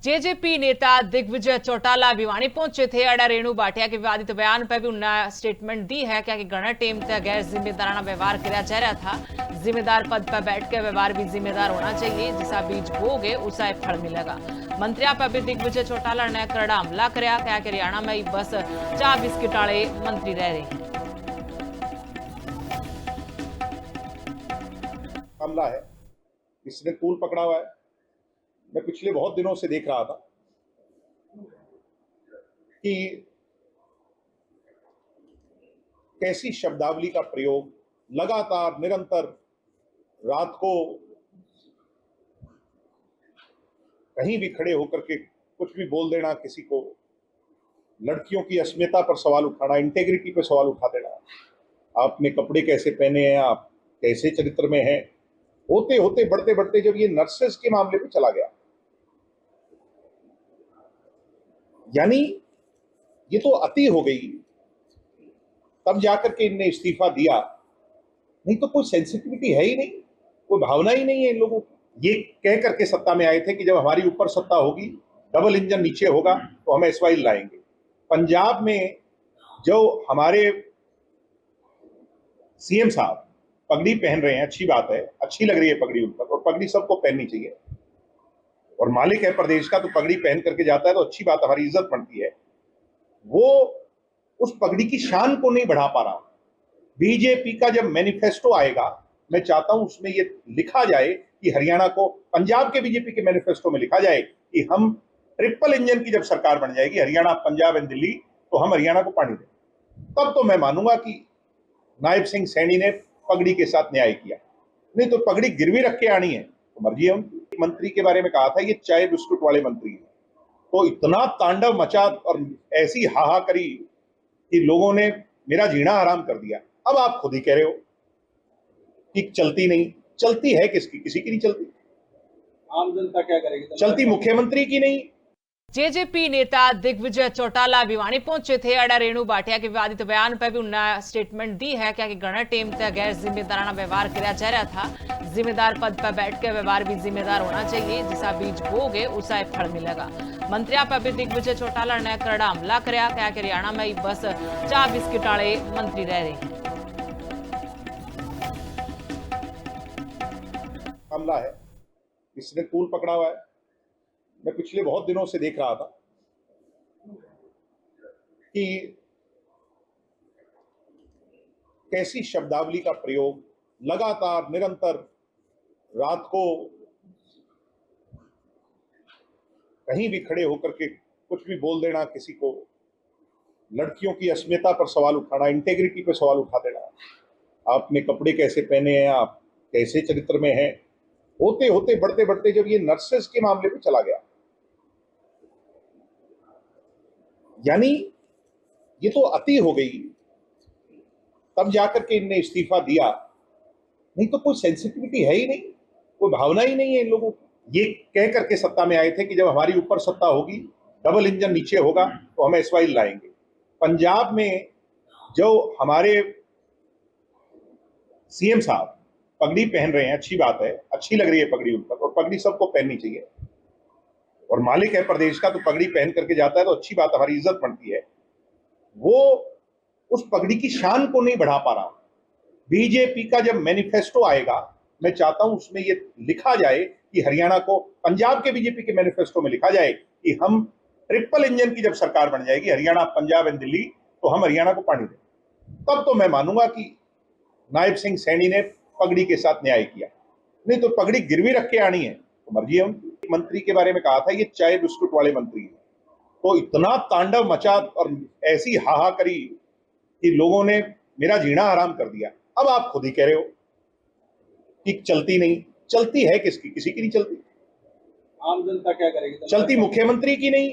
JJP नेता दिग्विजय चौटाला भिवानी पहुंचे थे। अड़ा रेणु भाटिया के विवादित बयान पर भी उन्होंने स्टेटमेंट दी है कि घना टेम से गैर जिम्मेदाराना व्यवहार किया जा रहा था। जिम्मेदार पद पर बैठ के व्यवहार भी जिम्मेदार होना चाहिए। जिसा बीज बोगे उसा फल मिलेगा। मंत्रियों पर भी दिग्विजय चौटाला ने करड़ा हमला कराया कि हरियाणा में बस चाह बिस्किट वाले मंत्री रह रहे हैं। मामला है, इसने तूल पकड़ा हुआ है। मैं पिछले बहुत दिनों से देख रहा था कि कैसी शब्दावली का प्रयोग लगातार निरंतर रात को कहीं भी खड़े होकर के कुछ भी बोल देना, किसी को लड़कियों की अस्मिता पर सवाल उठाना, इंटेग्रिटी पर सवाल उठा देना, आपने कपड़े कैसे पहने हैं, आप कैसे चरित्र में हैं, होते होते बढ़ते बढ़ते जब ये नर्सेस के मामले पे चला गया, यानी ये तो अति हो गई। तब जाकर के इनने इस्तीफा दिया। नहीं तो कोई सेंसिटिविटी है ही नहीं, कोई भावना ही नहीं है इन लोगों की। ये कह करके सत्ता में आए थे कि जब हमारी ऊपर सत्ता होगी, डबल इंजन नीचे होगा, तो हम एसवाइल लाएंगे। पंजाब में जो हमारे सीएम साहब पगड़ी पहन रहे हैं, अच्छी बात है, अच्छी लग रही है पगड़ी उन पर, और पगड़ी सबको पहननी चाहिए। और मालिक है प्रदेश का, तो पगड़ी पहन करके जाता है तो अच्छी बात, हमारी इज्जत बढ़ती है। वो उस पगड़ी की शान को नहीं बढ़ा पा रहा। बीजेपी का जब मैनिफेस्टो आएगा, मैं चाहता हूं उसमें ये लिखा जाए कि हरियाणा को, पंजाब के बीजेपी के मैनिफेस्टो में लिखा जाए कि हम ट्रिपल इंजन की जब सरकार बन जाएगी, हरियाणा, पंजाब एंड दिल्ली, तो हम हरियाणा को पानी दें। तब तो मैं मानूंगा कि नायब सिंह सैनी ने पगड़ी के साथ न्याय किया। नहीं तो पगड़ी गिरवी रख के आनी है तो मर्जी है उनकी। मंत्री के बारे में कहा था ये चाय बिस्कुट वाले मंत्री हैं, तो इतना तांडव मचा और ऐसी हाहा करी कि लोगों ने मेरा जीना हराम कर दिया। अब आप खुद ही कह रहे हो कि चलती नहीं, चलती है किसकी? किसी की नहीं चलती। आम जनता क्या करेगी? चलती मुख्यमंत्री की नहीं। जेजेपी नेता दिग्विजय चौटाला भिवानी पहुंचे थे। अड़ा रेणु भाटिया के विवादित बयान पर भी उन्होंने स्टेटमेंट दी है कि घना टेम से गैर जिम्मेदाराना व्यवहार किया जा रहा था। जिम्मेदार पद पर बैठ के व्यवहार भी जिम्मेदार होना चाहिए। जिसा बीज बोगे उसा फल मिलेगा। मंत्रियों पर भी दिग्विजय चौटाला ने करड़ा हमला कराया कि हरियाणा में बस चाह बिस्किट वाले मंत्री रह रहे हैं। मामला है, इसने तूल पकड़ा हुआ है। मैं पिछले बहुत दिनों से देख रहा था कि कैसी शब्दावली का प्रयोग लगातार निरंतर रात को कहीं भी खड़े होकर के कुछ भी बोल देना, किसी को लड़कियों की अस्मिता पर सवाल उठाना, इंटेग्रिटी पर सवाल उठा देना, आपने कपड़े कैसे पहने हैं, आप कैसे चरित्र में हैं, होते होते बढ़ते बढ़ते जब ये नर्सेस के मामले पे चला गया, यानी ये तो अति हो गई। तब जाकर के इनने इस्तीफा दिया। नहीं तो कोई सेंसिटिविटी है ही नहीं, कोई भावना ही नहीं है इन लोगों की। ये कह करके सत्ता में आए थे कि जब हमारी ऊपर सत्ता होगी, डबल इंजन नीचे होगा, तो हम एसवाइल लाएंगे। पंजाब में जो हमारे सीएम साहब पगड़ी पहन रहे हैं, अच्छी बात है, अच्छी लग रही है पगड़ी उन पर, और पगड़ी सबको पहननी चाहिए। और मालिक है प्रदेश का, तो पगड़ी पहन करके जाता है तो अच्छी बात, हमारी इज्जत बढ़ती है। वो उस पगड़ी की शान को नहीं बढ़ा पा रहा। बीजेपी का जब मैनिफेस्टो आएगा, मैं चाहता हूं उसमें ये लिखा जाए कि हरियाणा को, पंजाब के बीजेपी के मैनिफेस्टो में लिखा जाए कि हम ट्रिपल इंजन की जब सरकार बन जाएगी, हरियाणा, पंजाब एंड दिल्ली, तो हम हरियाणा को पानी दें। तब तो मैं मानूंगा कि नायब सिंह सैनी ने पगड़ी के साथ न्याय किया। नहीं तो पगड़ी गिरवी रख के आनी है तो मर्जी है उनकी। मंत्री के बारे में कहा था ये चाय बिस्कुट वाले मंत्री हैं, तो इतना तांडव मचा और ऐसी हाहा करी कि लोगों ने मेरा जीना हराम कर दिया। अब आप खुद ही कह रहे हो कि चलती नहीं, चलती है किसकी? किसी की नहीं चलती। आम जनता क्या करेगी? चलती मुख्यमंत्री की नहीं।